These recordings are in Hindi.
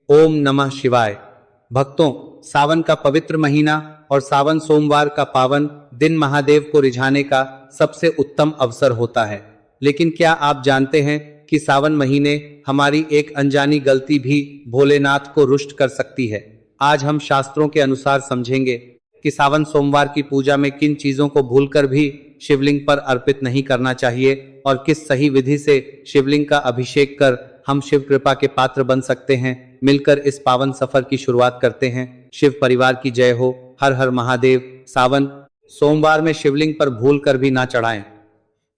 ओम नमः शिवाय। भक्तों, सावन का पवित्र महीना और सावन सोमवार का पावन दिन महादेव को रिझाने का सबसे उत्तम अवसर होता है। लेकिन क्या आप जानते हैं कि सावन महीने हमारी एक अनजानी गलती भी भोलेनाथ को रुष्ट कर सकती है। आज हम शास्त्रों के अनुसार समझेंगे कि सावन सोमवार की पूजा में किन चीजों को भूलकर भी शिवलिंग पर अर्पित नहीं करना चाहिए और किस सही विधि से शिवलिंग का अभिषेक कर हम शिव कृपा के पात्र बन सकते हैं। मिलकर इस पावन सफर की शुरुआत करते हैं। शिव परिवार की जय हो। हर हर महादेव। सावन सोमवार में शिवलिंग पर भूल कर भी ना चढ़ाएं।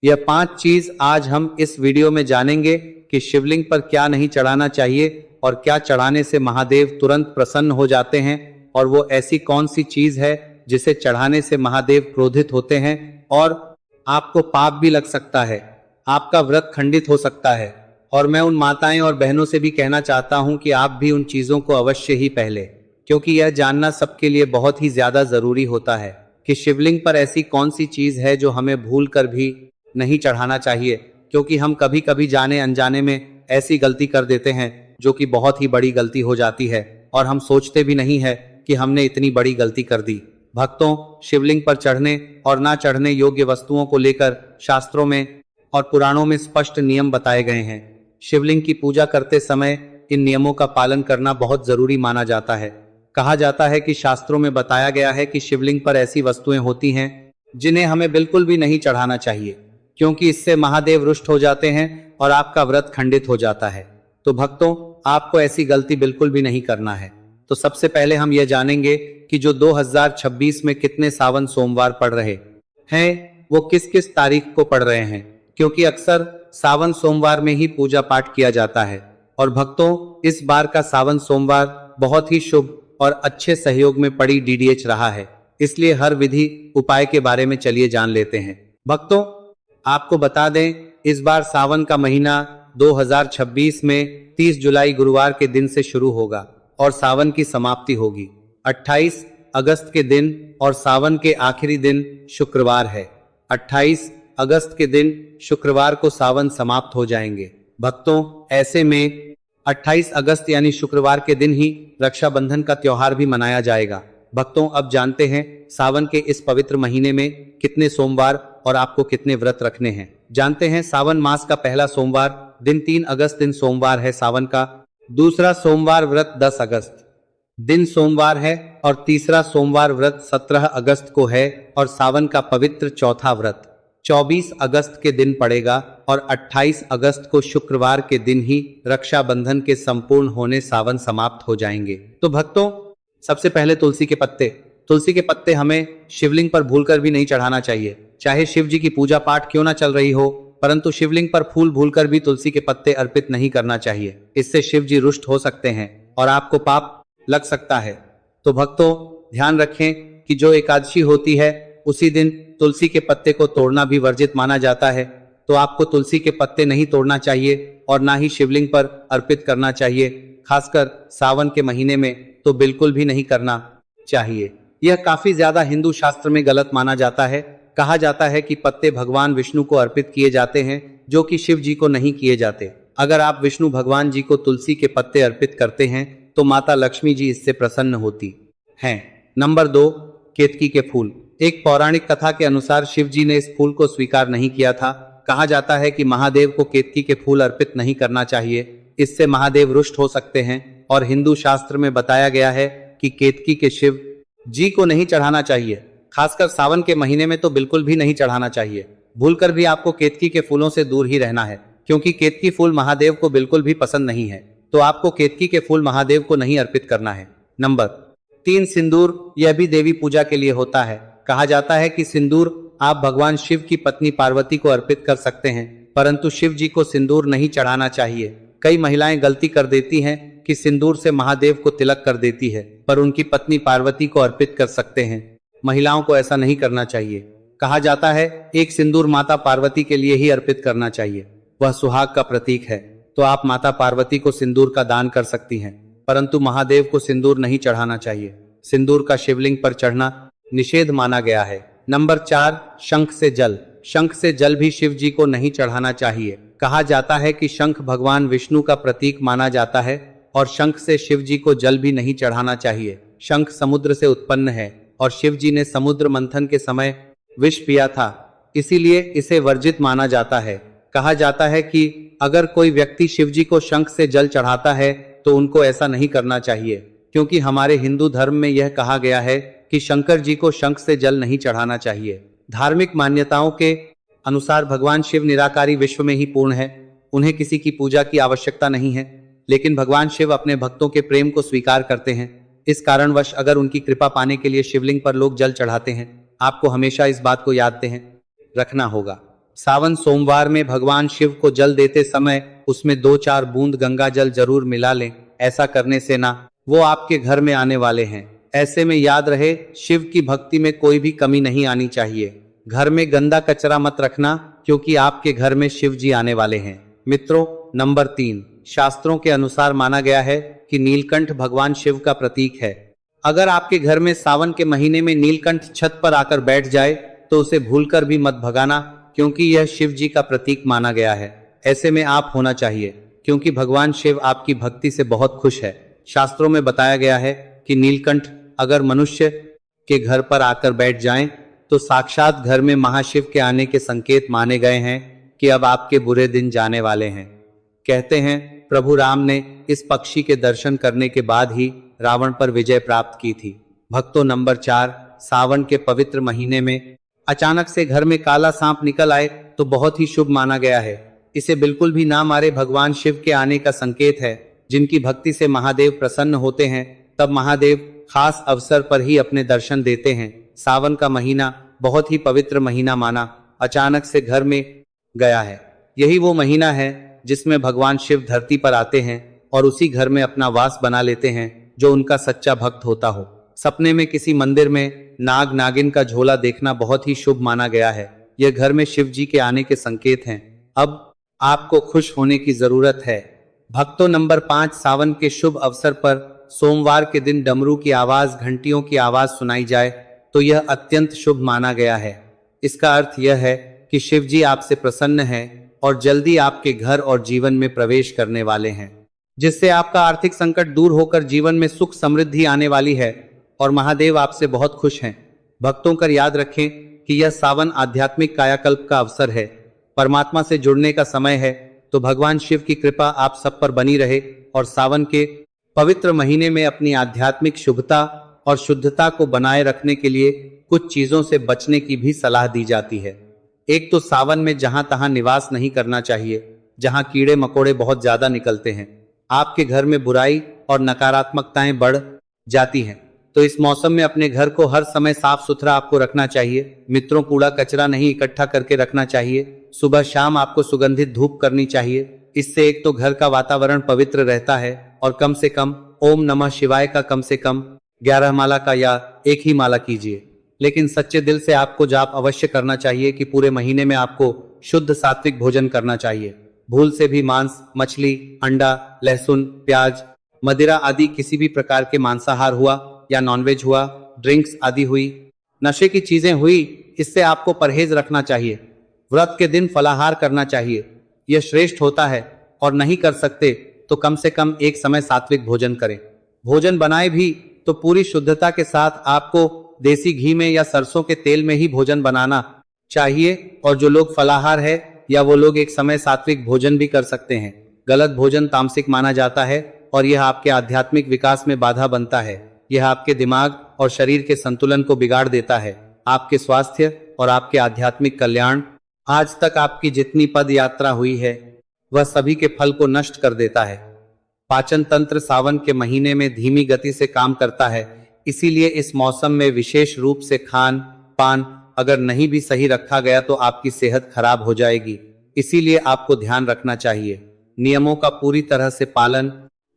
यह 5 चीज आज हम इस वीडियो में जानेंगे कि शिवलिंग पर क्या नहीं चढ़ाना चाहिए और क्या चढ़ाने से महादेव तुरंत प्रसन्न हो जाते हैं, और वो ऐसी कौन सी चीज है जिसे चढ़ाने से महादेव क्रोधित होते हैं और आपको पाप भी लग सकता है, आपका व्रत खंडित हो सकता है। और मैं उन माताएं और बहनों से भी कहना चाहता हूं कि आप भी उन चीजों को अवश्य ही पहले, क्योंकि यह जानना सबके लिए बहुत ही ज्यादा जरूरी होता है कि शिवलिंग पर ऐसी कौन सी चीज है जो हमें भूल कर भी नहीं चढ़ाना चाहिए। क्योंकि हम कभी कभी जाने अनजाने में ऐसी गलती कर देते हैं जो कि बहुत ही बड़ी गलती हो जाती है और हम सोचते भी नहीं है कि हमने इतनी बड़ी गलती कर दी। भक्तों, शिवलिंग पर चढ़ने और ना चढ़ने योग्य वस्तुओं को लेकर शास्त्रों में और पुराणों में स्पष्ट नियम बताए गए हैं। शिवलिंग की पूजा करते समय इन नियमों का पालन करना बहुत जरूरी माना जाता है। कहा जाता है कि शास्त्रों में बताया गया है कि शिवलिंग पर ऐसी वस्तुएं होती हैं जिन्हें हमें बिल्कुल भी नहीं चढ़ाना चाहिए, क्योंकि इससे महादेव रुष्ट हो जाते हैं और आपका व्रत खंडित हो जाता है। तो भक्तों, आपको ऐसी गलती बिल्कुल भी नहीं करना है। तो सबसे पहले हम यह जानेंगे कि जो 2026 में कितने सावन सोमवार पड़ रहे हैं वो किस किस तारीख को पड़ रहे हैं, क्योंकि अक्सर सावन सोमवार में ही पूजा पाठ किया जाता है। और भक्तों, इस बार का सावन सोमवार बहुत ही शुभ और अच्छे सहयोग में पड़ी डीडीएच रहा है, इसलिए हर विधि उपाय के बारे में चलिए जान लेते हैं। भक्तों, आपको बता दें, इस बार सावन का महीना 2026 में 30 जुलाई गुरुवार के दिन से शुरू होगा और सावन की समाप्ति होगी 28 अगस्त के दिन, और सावन के आखिरी दिन शुक्रवार है। 28 अगस्त के दिन शुक्रवार को सावन समाप्त हो जाएंगे। भक्तों, ऐसे में 28 अगस्त यानी शुक्रवार के दिन ही रक्षाबंधन का त्योहार भी मनाया जाएगा। भक्तों, अब जानते हैं सावन के इस पवित्र महीने में कितने सोमवार और आपको कितने व्रत रखने हैं। जानते हैं, सावन मास का पहला सोमवार दिन 3 अगस्त दिन सोमवार है सावन का। दूसरा सोमवार व्रत 10 अगस्त दिन सोमवार है और तीसरा सोमवार व्रत 17 अगस्त को है, और सावन का पवित्र चौथा व्रत 24 अगस्त के दिन पड़ेगा और 28 अगस्त को शुक्रवार के दिन ही रक्षाबंधन के संपूर्ण होने सावन समाप्त हो जाएंगे। तो भक्तों, सबसे पहले तुलसी के पत्ते। तुलसी के पत्ते हमें शिवलिंग पर भूलकर भी नहीं चढ़ाना चाहिए। चाहे शिव जी की पूजा पाठ क्यों ना चल रही हो, परंतु शिवलिंग पर फूल भूलकर भी तुलसी के पत्ते अर्पित नहीं करना चाहिए। इससे शिव जी रुष्ट हो सकते हैं और आपको पाप लग सकता है। तो भक्तों, ध्यान रखें कि जो एकादशी होती है उसी दिन तुलसी के पत्ते को तोड़ना भी वर्जित माना जाता है। तो आपको तुलसी के पत्ते नहीं तोड़ना चाहिए और ना ही शिवलिंग पर अर्पित करना चाहिए। खासकर सावन के महीने में तो बिल्कुल भी नहीं करना चाहिए। यह काफी ज्यादा हिंदू शास्त्र में गलत माना जाता है। कहा जाता है कि पत्ते भगवान विष्णु को अर्पित किए जाते हैं, जो कि शिव जी को नहीं किए जाते। अगर आप विष्णु भगवान जी को तुलसी के पत्ते अर्पित करते हैं तो माता लक्ष्मी जी इससे प्रसन्न होती हैं। नंबर 2, केतकी के फूल। एक पौराणिक कथा के अनुसार शिव जी ने इस फूल को स्वीकार नहीं किया था। कहा जाता है कि महादेव को केतकी के फूल अर्पित नहीं करना चाहिए, इससे महादेव रुष्ट हो सकते हैं। और हिंदू शास्त्र में बताया गया है कि केतकी के शिव जी को नहीं चढ़ाना चाहिए। खासकर सावन के महीने में तो बिल्कुल भी नहीं चढ़ाना चाहिए। भूलकर भी आपको केतकी के फूलों से दूर ही रहना है, क्योंकि केतकी फूल महादेव को बिल्कुल भी पसंद नहीं है। तो आपको केतकी के फूल महादेव को नहीं अर्पित करना है। नंबर 3, सिंदूर। यह भी देवी पूजा के लिए होता है। कहा जाता है कि सिंदूर आप भगवान शिव की पत्नी पार्वती को अर्पित कर सकते हैं, परंतु शिव जी को सिंदूर नहीं चढ़ाना चाहिए। कई महिलाएं गलती कर देती हैं कि सिंदूर से महादेव को तिलक कर देती है, पर उनकी पत्नी पार्वती को अर्पित कर सकते हैं। महिलाओं को ऐसा नहीं करना चाहिए। कहा जाता है एक सिंदूर माता पार्वती के लिए ही अर्पित करना चाहिए, वह सुहाग का प्रतीक है। तो आप माता पार्वती को सिंदूर का दान कर सकती हैं, परंतु महादेव को सिंदूर नहीं चढ़ाना चाहिए। सिंदूर का शिवलिंग पर चढ़ना निषेध माना गया है। नंबर 4, शंख से जल। शंख से जल भी शिव जी को नहीं चढ़ाना चाहिए। कहा जाता है कि शंख भगवान विष्णु का प्रतीक माना जाता है और शंख से शिव जी को जल भी नहीं चढ़ाना चाहिए। शंख समुद्र से उत्पन्न है और शिव जी ने समुद्र मंथन के समय विष पिया था, इसीलिए इसे वर्जित माना जाता है। कहा जाता है कि अगर कोई व्यक्ति शिव जी को शंख से जल चढ़ाता है तो उनको ऐसा नहीं करना चाहिए, क्योंकि हमारे हिंदू धर्म में यह कहा गया है कि शंकर जी को शंख से जल नहीं चढ़ाना चाहिए। धार्मिक मान्यताओं के अनुसार भगवान शिव निराकारी विश्व में ही पूर्ण है, उन्हें किसी की पूजा की आवश्यकता नहीं है, लेकिन भगवान शिव अपने भक्तों के प्रेम को स्वीकार करते हैं। इस कारणवश अगर उनकी कृपा पाने के लिए शिवलिंग पर लोग जल चढ़ाते हैं, आपको हमेशा इस बात को याद रखना होगा। सावन सोमवार में भगवान शिव को जल देते समय उसमें 2-4 बूंद गंगा जल जरूर मिला लें। ऐसा करने से ना वो आपके घर में आने वाले हैं। ऐसे में याद रहे, शिव की भक्ति में कोई भी कमी नहीं आनी चाहिए। घर में गंदा कचरा मत रखना, क्योंकि आपके घर में शिव जी आने वाले हैं। मित्रों, नंबर 3, शास्त्रों के अनुसार माना गया है कि नीलकंठ भगवान शिव का प्रतीक है। अगर आपके घर में सावन के महीने में नीलकंठ छत पर आकर बैठ जाए तो उसे भूलकर भी मत भगाना, क्योंकि यह शिव जी का प्रतीक माना गया है। ऐसे में आप होना चाहिए, क्योंकि भगवान शिव आपकी भक्ति से बहुत खुश है। शास्त्रों में बताया गया है कि नीलकंठ अगर मनुष्य के घर पर आकर बैठ जाएं तो साक्षात घर में महाशिव के आने के संकेत माने गए हैं कि अब आपके बुरे दिन जाने वाले हैं। कहते हैं प्रभु राम ने इस पक्षी के दर्शन करने के बाद ही रावण पर विजय प्राप्त की थी। भक्तों, नंबर 4, सावन के पवित्र महीने में अचानक से घर में काला सांप निकल आए तो बहुत ही शुभ माना गया है। इसे बिल्कुल भी ना मारे, भगवान शिव के आने का संकेत है। जिनकी भक्ति से महादेव प्रसन्न होते हैं, तब महादेव खास अवसर पर ही अपने दर्शन देते हैं। सावन का महीना बहुत ही पवित्र महीना माना अचानक से घर में गया है। यही वो महीना है जिसमें भगवान शिव धरती पर आते हैं और उसी घर में अपना वास बना लेते हैं जो उनका सच्चा भक्त होता हो। सपने में किसी मंदिर में नाग नागिन का झोला देखना बहुत ही शुभ माना गया है। यह घर में शिव जी के आने के संकेत हैं। अब आपको खुश होने की जरूरत है। भक्तों, नंबर 5, सावन के शुभ अवसर पर सोमवार के दिन डमरू की आवाज, घंटियों की आवाज सुनाई जाए तो यह अत्यंत शुभ माना गया है। इसका अर्थ यह है कि शिव जी आपसे प्रसन्न हैं और जल्दी आपके घर और जीवन में प्रवेश करने वाले हैं, जिससे आपका आर्थिक संकट दूर होकर जीवन में सुख समृद्धि आने वाली है और महादेव आपसे बहुत खुश हैं। भक्तों कर याद रखें कि यह सावन आध्यात्मिक कायाकल्प का अवसर है, परमात्मा से जुड़ने का समय है। तो भगवान शिव की कृपा आप सब पर बनी रहे और सावन के पवित्र महीने में अपनी आध्यात्मिक शुभता और शुद्धता को बनाए रखने के लिए कुछ चीजों से बचने की भी सलाह दी जाती है। एक तो सावन में जहां तहां निवास नहीं करना चाहिए, जहां कीड़े मकोड़े बहुत ज्यादा निकलते हैं। आपके घर में बुराई और नकारात्मकताएं बढ़ जाती हैं, तो इस मौसम में अपने घर को हर समय साफ सुथरा आपको रखना चाहिए। मित्रों, कूड़ा कचरा नहीं इकट्ठा करके रखना चाहिए। सुबह शाम आपको सुगंधित धूप करनी चाहिए। इससे एक तो घर का वातावरण पवित्र रहता है और कम से कम ओम नमः शिवाय का कम से कम 11 माला का या एक ही माला कीजिए। लेकिन सच्चे दिल से आपको जाप अवश्य करना चाहिए कि पूरे महीने में आपको शुद्ध सात्विक भोजन करना चाहिए। भूल से भी मांस, मछली, अंडा, लहसुन, प्याज, मदिरा आदि किसी भी प्रकार के मांसाहार हुआ या नॉनवेज हुआ, ड्रिंक्स आदि हुई, नशे की चीजें हुई, इससे आपको परहेज रखना चाहिए। व्रत के दिन फलाहार करना चाहिए, यह श्रेष्ठ होता है। और नहीं कर सकते तो कम से कम एक समय सात्विक भोजन करें। भोजन बनाए भी तो पूरी शुद्धता के साथ आपको देसी घी में या सरसों के तेल में ही भोजन बनाना चाहिए। और जो लोग फलाहार है या वो लोग एक समय सात्विक भोजन भी कर सकते हैं। गलत भोजन तामसिक माना जाता है और यह आपके आध्यात्मिक विकास में बाधा बनता है। यह आपके दिमाग और शरीर के संतुलन को बिगाड़ देता है। आपके स्वास्थ्य और आपके आध्यात्मिक कल्याण, आज तक आपकी जितनी पद यात्रा हुई है वह सभी के फल को नष्ट कर देता है। पाचन तंत्र सावन के महीने में धीमी गति से काम करता है, इसीलिए इस मौसम में विशेष रूप से खान पान अगर नहीं भी सही रखा गया तो आपकी सेहत खराब हो जाएगी। इसीलिए आपको ध्यान रखना चाहिए, नियमों का पूरी तरह से पालन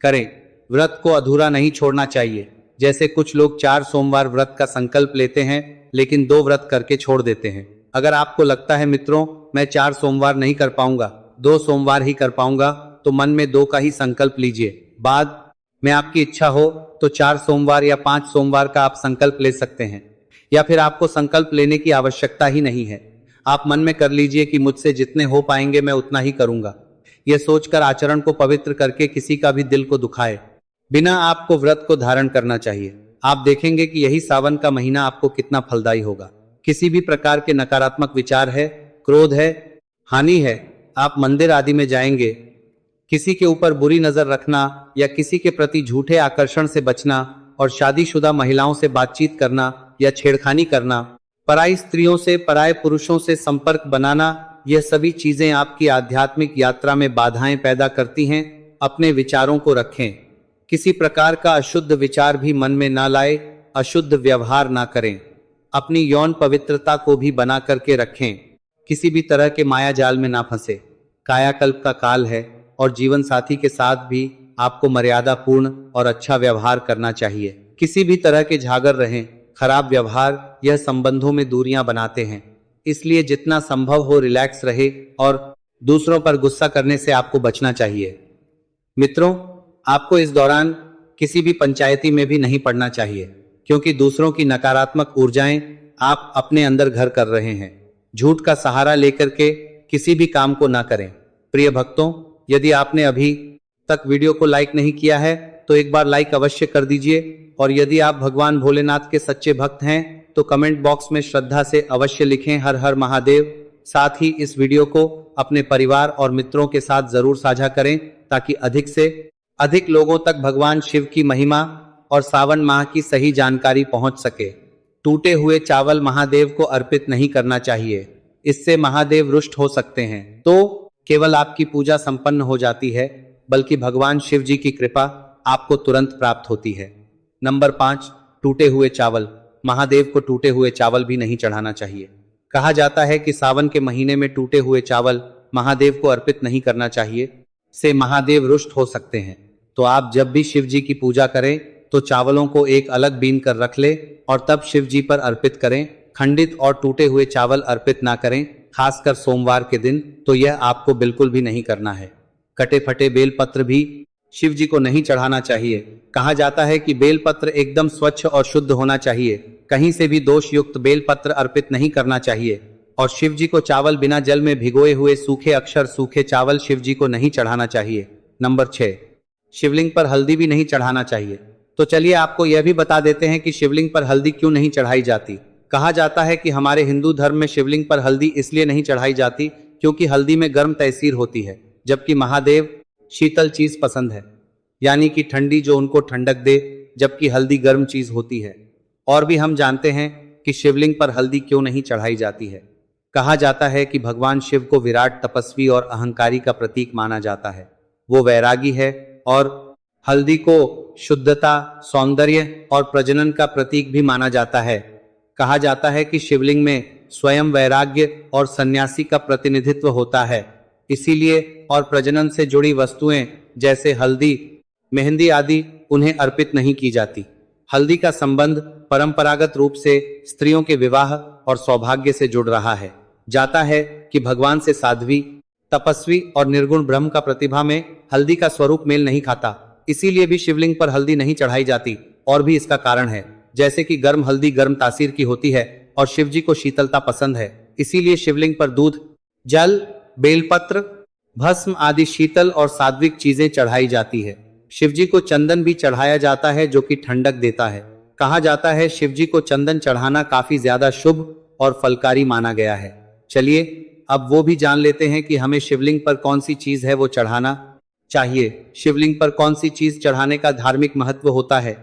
करें। व्रत को अधूरा नहीं छोड़ना चाहिए। जैसे कुछ लोग 4 सोमवार व्रत का संकल्प लेते हैं लेकिन 2 व्रत करके छोड़ देते हैं। अगर आपको लगता है मित्रों मैं 4 सोमवार नहीं कर पाऊंगा, 2 सोमवार ही कर पाऊंगा, तो मन में 2 का ही संकल्प लीजिए। बाद में आपकी इच्छा हो तो 4 सोमवार या 5 सोमवार का आप संकल्प ले सकते हैं, या फिर आपको संकल्प लेने की आवश्यकता ही नहीं है। आप मन में कर लीजिए कि मुझसे जितने हो पाएंगे मैं उतना ही करूंगा। यह सोचकर आचरण को पवित्र करके किसी का भी दिल को दुखाए बिना आपको व्रत को धारण करना चाहिए। आप देखेंगे कि यही सावन का महीना आपको कितना फलदायी होगा। किसी भी प्रकार के नकारात्मक विचार है, क्रोध है, हानि है, आप मंदिर आदि में जाएंगे, किसी के ऊपर बुरी नजर रखना या किसी के प्रति झूठे आकर्षण से बचना और शादीशुदा महिलाओं से बातचीत करना या छेड़खानी करना, पराई स्त्रियों से, पराये पुरुषों से संपर्क बनाना, यह सभी चीजें आपकी आध्यात्मिक यात्रा में बाधाएं पैदा करती हैं। अपने विचारों को रखें, किसी प्रकार का अशुद्ध विचार भी मन में ना लाए, अशुद्ध व्यवहार ना करें, अपनी यौन पवित्रता को भी बना करके रखें, किसी भी तरह के माया जाल में ना फंसे। कायाकल्प का काल है और जीवन साथी के साथ भी आपको मर्यादा पूर्ण और अच्छा व्यवहार करना चाहिए। किसी भी तरह के झागर रहें, खराब व्यवहार यह संबंधों में दूरियां बनाते हैं, इसलिए जितना संभव हो रिलैक्स रहे और दूसरों पर गुस्सा करने से आपको बचना चाहिए। मित्रों, आपको इस दौरान किसी भी पंचायती में भी नहीं पड़ना चाहिए, क्योंकि दूसरों की नकारात्मक ऊर्जाएं आप अपने अंदर घर कर रहे हैं। झूठ का सहारा लेकर के किसी भी काम को ना करें। प्रिय भक्तों, यदि आपने अभी तक वीडियो को लाइक नहीं किया है तो एक बार लाइक अवश्य कर दीजिए, और यदि आप भगवान भोलेनाथ के सच्चे भक्त हैं तो कमेंट बॉक्स में श्रद्धा से अवश्य लिखें हर हर महादेव। साथ ही इस वीडियो को अपने परिवार और मित्रों के साथ जरूर साझा करें, ताकि अधिक से अधिक लोगों तक भगवान शिव की महिमा और सावन माह की सही जानकारी पहुंच सके। टूटे हुए चावल महादेव को अर्पित नहीं करना चाहिए, इससे महादेव रुष्ट हो सकते हैं। तो केवल आपकी पूजा संपन्न हो जाती है, बल्कि भगवान शिव जी की कृपा आपको तुरंत प्राप्त होती है। नंबर 5, टूटे हुए चावल। महादेव को टूटे हुए चावल भी नहीं चढ़ाना चाहिए। कहा जाता है कि सावन के महीने में टूटे हुए चावल महादेव को अर्पित नहीं करना चाहिए, से महादेव रुष्ट हो सकते हैं। तो आप जब भी शिव जी की पूजा करें तो चावलों को एक अलग बीन कर रख ले और तब शिव जी पर अर्पित करें। खंडित और टूटे हुए चावल अर्पित ना करें, खासकर सोमवार के दिन, तो यह आपको बिल्कुल भी नहीं करना है। कटे फटे बेलपत्र भी शिव जी को नहीं चढ़ाना चाहिए। कहा जाता है कि बेलपत्र एकदम स्वच्छ और शुद्ध होना चाहिए, कहीं से भी दोष युक्त बेलपत्र अर्पित नहीं करना चाहिए। और शिव जी को चावल बिना जल में भिगोए हुए सूखे अक्षर सूखे चावल शिव जी को नहीं चढ़ाना चाहिए। नंबर 6, शिवलिंग पर हल्दी भी नहीं चढ़ाना चाहिए। तो चलिए आपको यह भी बता देते हैं कि शिवलिंग पर हल्दी क्यों नहीं चढ़ाई जाती। कहा जाता है कि हमारे हिंदू धर्म में शिवलिंग पर हल्दी इसलिए नहीं चढ़ाई जाती क्योंकि हल्दी में गर्म तैसीर होती है, जबकि महादेव शीतल चीज पसंद है, यानी कि ठंडी जो उनको ठंडक दे, जबकि हल्दी गर्म चीज होती है। और भी हम जानते हैं कि शिवलिंग पर हल्दी क्यों नहीं चढ़ाई जाती है। कहा जाता है कि भगवान शिव को विराट तपस्वी और अहंकारी का प्रतीक माना जाता है, वो वैरागी है, और हल्दी को शुद्धता, सौंदर्य और प्रजनन का प्रतीक भी माना जाता है। कहा जाता है कि शिवलिंग में स्वयं वैराग्य और सन्यासी का प्रतिनिधित्व होता है, इसीलिए और प्रजनन से जुड़ी वस्तुएं जैसे हल्दी, मेहंदी आदि उन्हें अर्पित नहीं की जाती। हल्दी का संबंध परंपरागत रूप से स्त्रियों के विवाह और सौभाग्य से जुड़ रहा है। जाता है कि भगवान से साध्वी, तपस्वी और निर्गुण ब्रह्म का प्रतिभा में हल्दी का स्वरूप मेल नहीं खाता, इसीलिए भी शिवलिंग पर हल्दी नहीं चढ़ाई जाती। और भी इसका कारण है, जैसे कि गर्म हल्दी गर्म तासीर की होती है और शिव जी को शीतलता पसंद है, इसीलिए शिवलिंग पर दूध, जल, बेलपत्र, भस्म आदि शीतल और सात्विक चीजें चढ़ाई जाती है। शिव जी को चंदन भी चढ़ाया जाता है जो कि ठंडक देता है। कहा जाता है शिव जी को चंदन चढ़ाना काफी ज्यादा शुभ और फलकारी माना गया है। चलिए अब वो भी जान लेते हैं कि हमें शिवलिंग पर कौन सी चीज है वो चढ़ाना चाहिए। शिवलिंग पर कौन सी चीज चढ़ाने का धार्मिक महत्व होता है।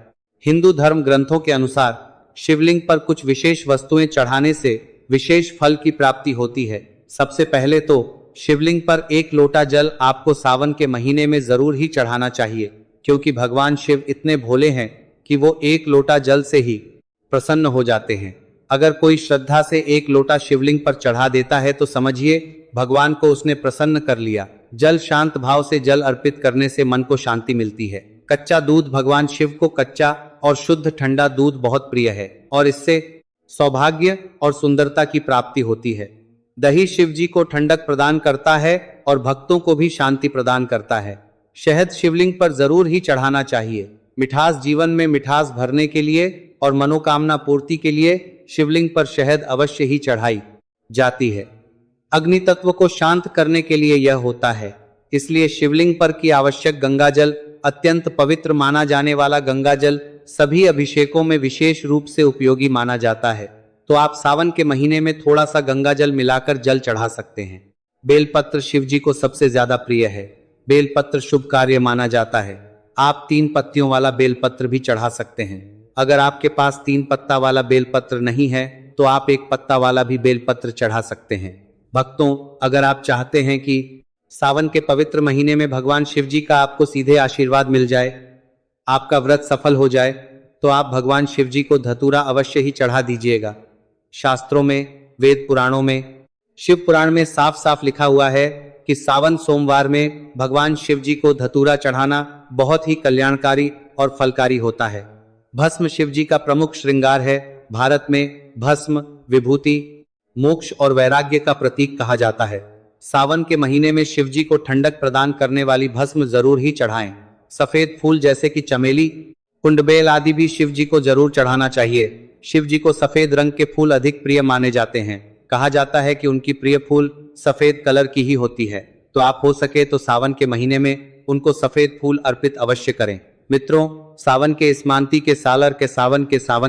हिंदू धर्म ग्रंथों के अनुसार शिवलिंग पर कुछ विशेष वस्तुएं चढ़ाने से विशेष फल की प्राप्ति होती है। सबसे पहले तो शिवलिंग पर 1 लोटा जल आपको सावन के महीने में जरूर ही चढ़ाना चाहिए, क्योंकि भगवान शिव इतने भोले हैं कि वो 1 लोटा जल से ही प्रसन्न हो जाते हैं। अगर कोई श्रद्धा से 1 लोटा शिवलिंग पर चढ़ा देता है तो समझिए भगवान को उसने प्रसन्न कर लिया। जल शांत भाव से जल अर्पित करने से मन को शांति मिलती है। कच्चा दूध, भगवान शिव को कच्चा और शुद्ध ठंडा दूध बहुत प्रिय है और इससे सौभाग्य और सुंदरता की प्राप्ति होती है। दही शिव जी को ठंडक प्रदान करता है और भक्तों को भी शांति प्रदान करता है। शहद शिवलिंग पर जरूर ही चढ़ाना चाहिए। मिठास जीवन में मिठास भरने के लिए और मनोकामना पूर्ति के लिए शिवलिंग पर शहद अवश्य ही चढ़ाई जाती है। अग्नि तत्व को शांत करने के लिए यह होता है, इसलिए शिवलिंग पर की आवश्यक गंगा जल, अत्यंत पवित्र माना जाने वाला गंगा जल सभी अभिषेकों में विशेष रूप से उपयोगी माना जाता है। तो आप सावन के महीने में थोड़ा सा गंगा जल मिलाकर जल चढ़ा सकते हैं। बेलपत्र शिव जी को सबसे ज्यादा प्रिय है। बेलपत्र शुभ कार्य माना जाता है। आप 3 पत्तियों वाला बेलपत्र भी चढ़ा सकते हैं। अगर आपके पास 3 पत्ता वाला बेलपत्र नहीं है तो आप 1 पत्ता वाला भी बेलपत्र चढ़ा सकते हैं। भक्तों, अगर आप चाहते हैं कि सावन के पवित्र महीने में भगवान शिव जी का आपको सीधे आशीर्वाद मिल जाए, आपका व्रत सफल हो जाए, तो आप भगवान शिव जी को धतूरा अवश्य ही चढ़ा दीजिएगा। शास्त्रों में, वेद पुराणों में, शिव पुराण में साफ साफ लिखा हुआ है कि सावन सोमवार में भगवान शिव जी को धतूरा चढ़ाना बहुत ही कल्याणकारी और फलकारी होता है। भस्म शिव जी का प्रमुख श्रृंगार है। भारत में भस्म विभूति, मोक्ष और वैराग्य का प्रतीक कहा जाता है। सावन के महीने में शिव जी को ठंडक प्रदान करने वाली भस्म जरूर ही चढ़ाएं। सफेद फूल जैसे कि चमेली, कुंडबेल आदि भी शिव जी को जरूर चढ़ाना चाहिए। शिव जी को सफेद रंग के फूल अधिक प्रिय माने जाते हैं। कहा जाता है कि उनकी प्रिय फूल सफेद कलर की ही होती है। तो आप हो सके तो सावन के महीने में उनको सफेद फूल अर्पित अवश्य करें। मित्रों, सावन के इस्मांती के सालर के सावन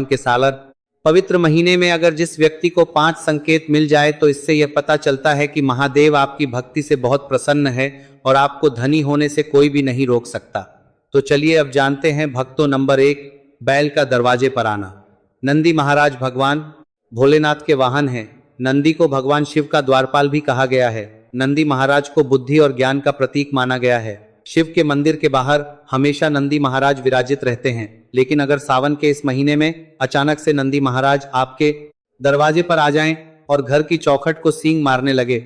के सालर पवित्र महीने में अगर जिस व्यक्ति को 5 संकेत मिल जाए तो इससे यह पता चलता है कि महादेव आपकी भक्ति से बहुत प्रसन्न है और आपको धनी होने से कोई भी नहीं रोक सकता। तो चलिए अब जानते हैं भक्तों। नंबर 1, बैल का दरवाजे पर आना। नंदी महाराज भगवान भोलेनाथ के वाहन हैं। नंदी को भगवान शिव का द्वारपाल भी कहा गया है। नंदी महाराज को बुद्धि और ज्ञान का प्रतीक माना गया है। शिव के मंदिर के बाहर हमेशा नंदी महाराज विराजित रहते हैं। लेकिन अगर सावन के इस महीने में अचानक से नंदी महाराज आपके दरवाजे पर आ जाएं और घर की चौखट को सींग मारने लगे,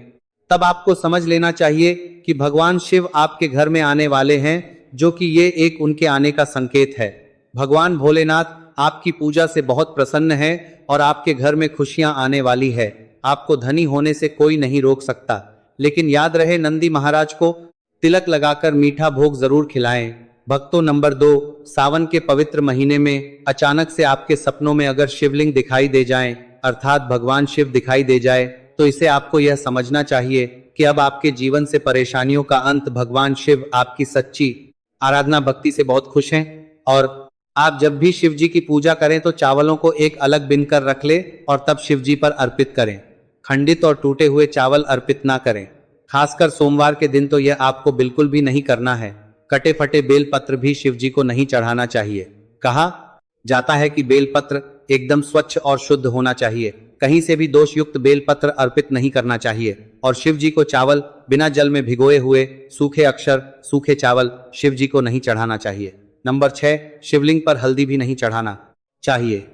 तब आपको समझ लेना चाहिए कि भगवान शिव आपके घर में आने वाले हैं, जो कि ये एक उनके आने का संकेत है। भगवान भोलेनाथ आपकी पूजा से बहुत प्रसन्न है और आपके घर में खुशियां आने वाली है। आपको धनी होने से कोई नहीं रोक सकता। लेकिन याद रहे, नंदी महाराज को तिलक लगाकर मीठा भोग जरूर खिलाएं। भक्तों, नंबर 2, सावन के पवित्र महीने में अचानक से आपके सपनों में अगर शिवलिंग दिखाई दे जाएं, अर्थात भगवान शिव दिखाई दे जाए, तो इसे आपको यह समझना चाहिए कि अब आपके जीवन से परेशानियों का अंत। भगवान शिव आपकी सच्ची आराधना भक्ति से बहुत खुश हैं और आप जब भी शिव जी की पूजा करें तो चावलों को एक अलग बिन कर रख ले और तब शिव जी पर अर्पित करें। खंडित और टूटे हुए चावल अर्पित ना करें। खासकर सोमवार के दिन तो यह आपको बिल्कुल भी नहीं करना है। कटे फटे बेलपत्र भी शिव जी को नहीं चढ़ाना चाहिए। कहा जाता है कि बेलपत्र एकदम स्वच्छ और शुद्ध होना चाहिए। कहीं से भी दोष युक्त बेलपत्र अर्पित नहीं करना चाहिए। और शिव जी को चावल बिना जल में भिगोए हुए सूखे अक्षर, सूखे चावल शिव जी को नहीं चढ़ाना चाहिए। नंबर 6, शिवलिंग पर हल्दी भी नहीं चढ़ाना चाहिए।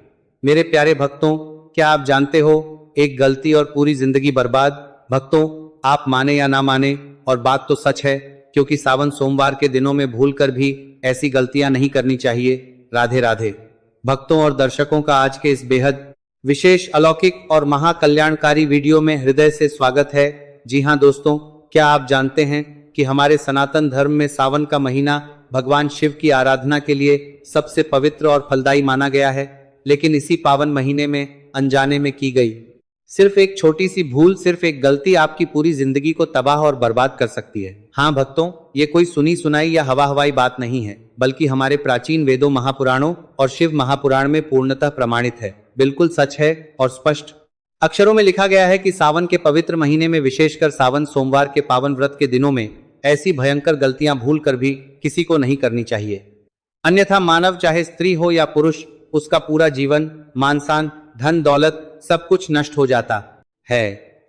मेरे प्यारे भक्तों, क्या आप जानते हो, एक गलती और पूरी जिंदगी बर्बाद। भक्तों, आप माने या ना माने, और बात तो सच है, क्योंकि सावन सोमवार के दिनों में भूलकर भी ऐसी गलतियां नहीं करनी चाहिए। राधे राधे। भक्तों और दर्शकों का आज के इस बेहद विशेष, अलौकिक और महाकल्याणकारी वीडियो में हृदय से स्वागत है। जी हाँ दोस्तों, क्या आप जानते हैं कि हमारे सनातन धर्म में सावन का महीना भगवान शिव की आराधना के लिए सबसे पवित्र और फलदायी माना गया है। लेकिन इसी पावन महीने में अनजाने में की गई सिर्फ एक छोटी सी भूल, सिर्फ एक गलती आपकी पूरी जिंदगी को तबाह और बर्बाद कर सकती है। हाँ भक्तों, ये कोई सुनी सुनाई या हवा हवाई बात नहीं है, बल्कि हमारे प्राचीन वेदों, महापुराणों और शिव महापुराण में पूर्णतः प्रमाणित है। बिल्कुल सच है और स्पष्ट अक्षरों में लिखा गया है कि सावन के पवित्र महीने में, विशेषकर सावन सोमवार के पावन व्रत के दिनों में, ऐसी भयंकर गलतियां भूल कर भी किसी को नहीं करनी चाहिए। अन्यथा मानव, चाहे स्त्री हो या पुरुष, उसका पूरा जीवन, मान शान, धन दौलत सब कुछ नष्ट हो जाता है,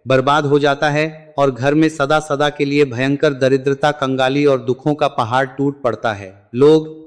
बर्बाद हो जाता है और घर में सदा सदा के लिए भयंकर दरिद्रता, कंगाली और दुखों का पहाड़ टूट पड़ता है। लोग